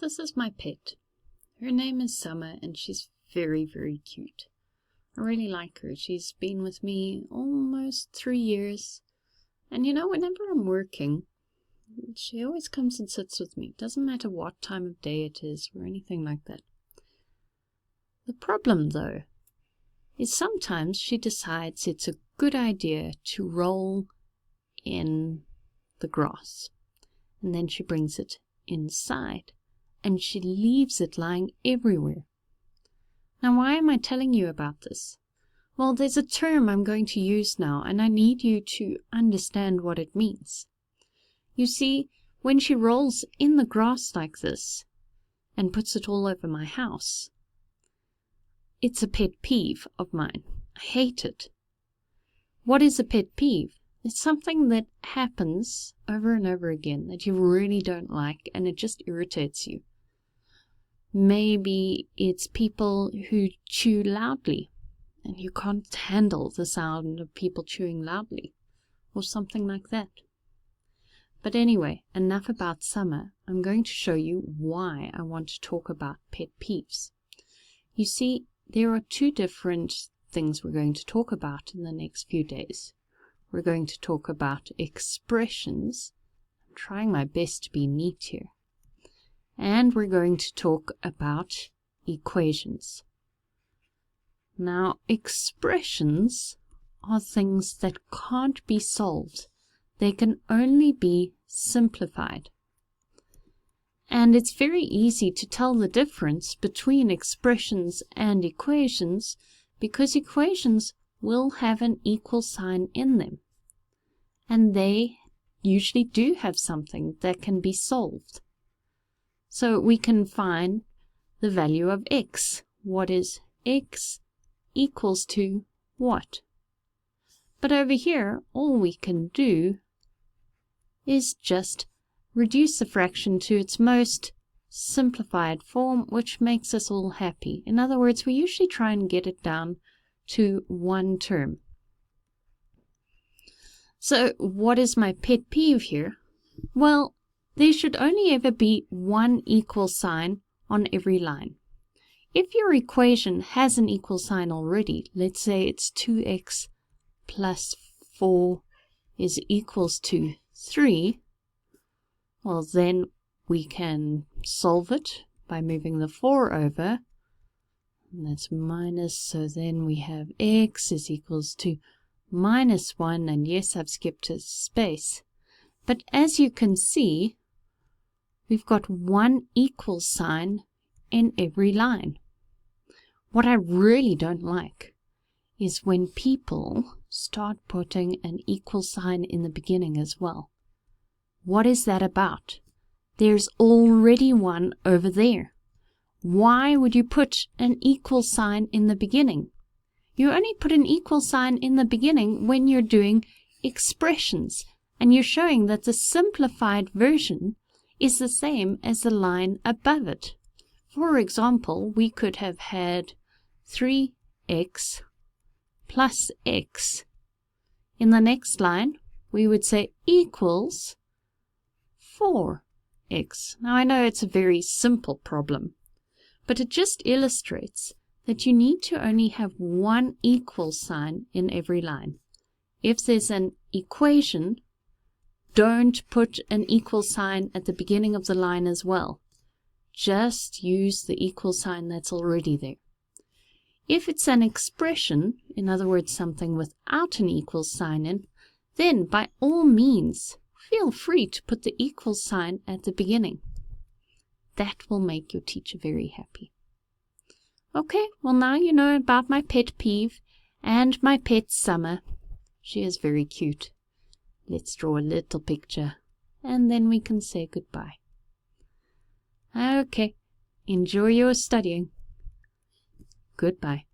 this is my pet. Her name is Summer, and she's very, very cute. I really like her. She's been with me almost 3 years. And whenever I'm working, she always comes and sits with me. It doesn't matter what time of day it is or anything like that. The problem, though, is sometimes she decides it's a good idea to roll in the grass. And then she brings it inside, and she leaves it lying everywhere. Now, why am I telling you about this? Well, there's a term I'm going to use now, and I need you to understand what it means. You see, when she rolls in the grass like this and puts it all over my house, it's a pet peeve of mine. I hate it. What is a pet peeve? It's something that happens over and over again that you really don't like, and it just irritates you. Maybe it's people who chew loudly, and you can't handle the sound of people chewing loudly, or something like that. But anyway, enough about Summer. I'm going to show you why I want to talk about pet peeves. You see, there are 2 different things we're going to talk about in the next few days. We're going to talk about expressions. I'm trying my best to be neat here. And we're going to talk about equations. Now, expressions are things that can't be solved. They can only be simplified. And it's very easy to tell the difference between expressions and equations because equations will have an equal sign in them. And they usually do have something that can be solved. So we can find the value of x. What is x equals to what? But over here, all we can do is just reduce the fraction to its most simplified form, which makes us all happy. In other words, we usually try and get it down to one term. So what is my pet peeve here? Well, there should only ever be one equal sign on every line. If your equation has an equal sign already, let's say it's 2x plus 4 is equals to 3, well, then we can solve it by moving the 4 over. And that's minus, so then we have x is equals to minus 1, and yes, I've skipped a space. But as you can see, we've got one equal sign in every line. What I really don't like is when people start putting an equal sign in the beginning as well. What is that about? There's already one over there. Why would you put an equal sign in the beginning? You only put an equal sign in the beginning when you're doing expressions, and you're showing that the simplified version is the same as the line above it. For example, we could have had 3x plus x. In the next line, we would say equals 4x. Now, I know it's a very simple problem, but it just illustrates that you need to only have one equal sign in every line. If there's an equation, don't put an equal sign at the beginning of the line as well. Just use the equal sign that's already there. If it's an expression, in other words, something without an equal sign in, then by all means, feel free to put the equal sign at the beginning. That will make your teacher very happy. Okay, well now you know about my pet peeve and my pet Summer. She is very cute. Let's draw a little picture and then we can say goodbye. Okay, enjoy your studying. Goodbye.